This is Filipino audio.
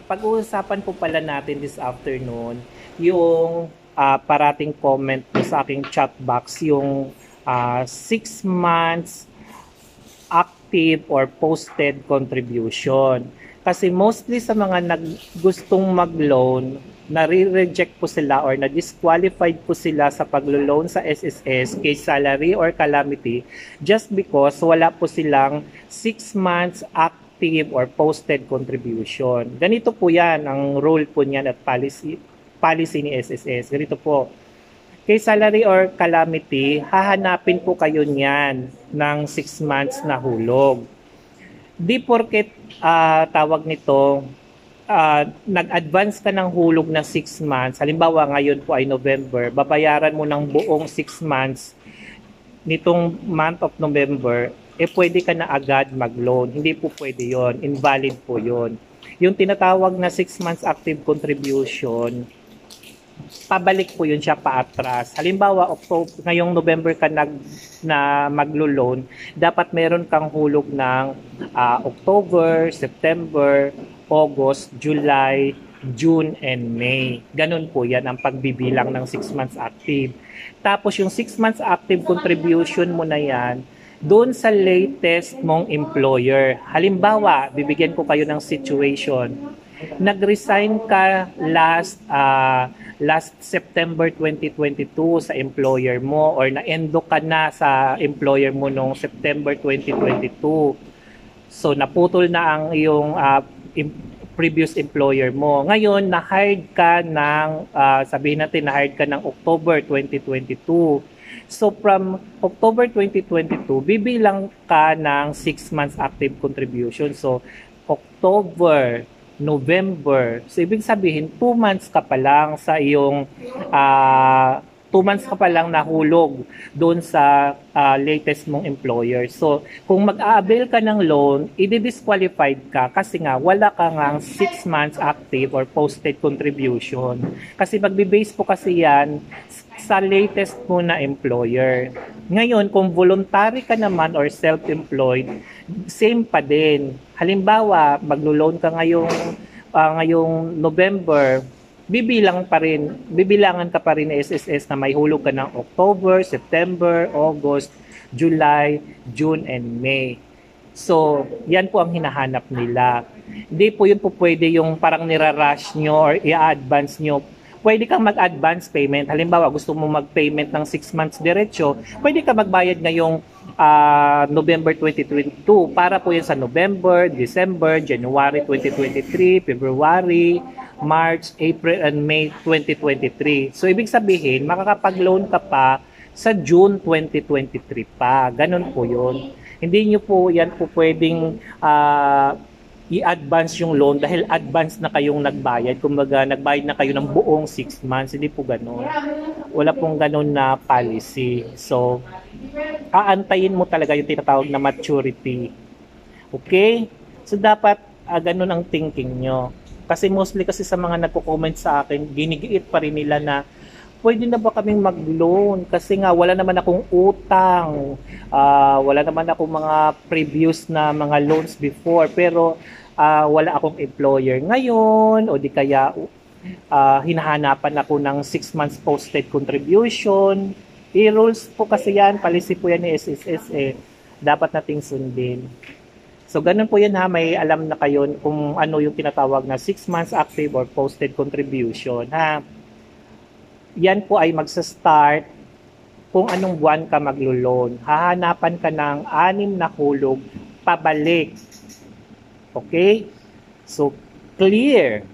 pag-uusapan po pala natin this afternoon yung parating comment po sa aking chat box, yung 6 months active or posted contribution. Kasi mostly sa mga gustong mag-loan, nare-reject po sila or na-disqualified po sila sa paglo-loan sa SSS, case salary or calamity, just because wala po silang 6 months active or posted contribution. Ganito po yan, ang rule po niyan at policy ni SSS. Ganito po, kay salary or calamity, hahanapin po kayo niyan ng 6 months na hulog. Di porket tawag nito, nag-advance ka ng hulog na 6 months, halimbawa ngayon po ay November, babayaran mo ng buong 6 months nitong month of November, pwede ka na agad mag-loan. Hindi po pwede yon, invalid po yon. Yung tinatawag na 6 months active contribution, pabalik po yun siya paatras. Halimbawa, ngayong November ka na maglo-loan, dapat meron kang hulog ng October, September, August, July, June, and May. Ganun po yan ang pagbibilang ng 6 months active. Tapos yung 6 months active contribution mo na yan, doon sa latest mong employer. Halimbawa, bibigyan ko kayo ng situation. Nag-resign ka last September 2022 sa employer mo, or na-endo ka na sa employer mo noong September 2022. So naputol na ang iyong previous employer mo. Ngayon, na-hired ka ng, sabihin natin, na-hired ka ng October 2022. So from October 2022, bibilang ka ng 6 months active contribution. So October, November. So ibig sabihin, 2 months ka pa lang sa iyong 2 months ka pa lang nahulog doon sa latest mong employer. So kung mag-a-avail ka ng loan, i-disqualified ka kasi nga wala ka ngang 6 months active or posted contribution. Kasi magbe-base po kasi yan sa latest mo na employer. Ngayon, kung voluntary ka naman or self-employed, same pa din. Halimbawa, maglo-loan ka ngayong November, bibilangan ka pa rin ng SSS na may hulog ka ng October, September, August, July, June, and May. So, yan po ang hinahanap nila. Hindi po yun po pwede yung parang nirarush nyo or i-advance nyo. Pwede kang mag-advance payment. Halimbawa, gusto mo mag-payment ng 6 months diretso, pwede ka magbayad ngayong November 2022 para po yan sa November, December, January 2023, February, March, April, and May 2023. So, ibig sabihin, makakapag-loan ka pa sa June 2023 pa. Ganun po yun. Hindi nyo po yan po pwedeng i-advance yung loan dahil advance na kayong nagbayad. Kumbaga, nagbayad na kayo ng buong 6 months. Hindi po ganun. Wala pong ganun na policy. So, aantayin mo talaga yung tinatawag na maturity. Okay? So, dapat ganun ang thinking nyo. Kasi mostly kasi sa mga nagko-comment sa akin, ginigiit pa rin nila na pwede na ba kaming mag-loan? Kasi nga wala naman akong utang, wala naman akong mga previous na mga loans before, pero wala akong employer ngayon, o di kaya hinahanapan ako ng 6 months posted contribution. I-rules po kasi yan, policy po yan ni SSS dapat nating sundin. So, ganun po yan ha, may alam na kayo kung ano yung tinatawag na 6 months active or posted contribution ha. Yan po ay magsa-start kung anong buwan ka maglo-loan. Hahanapan ka ng 6 na hulog pabalik. Okay? So, clear.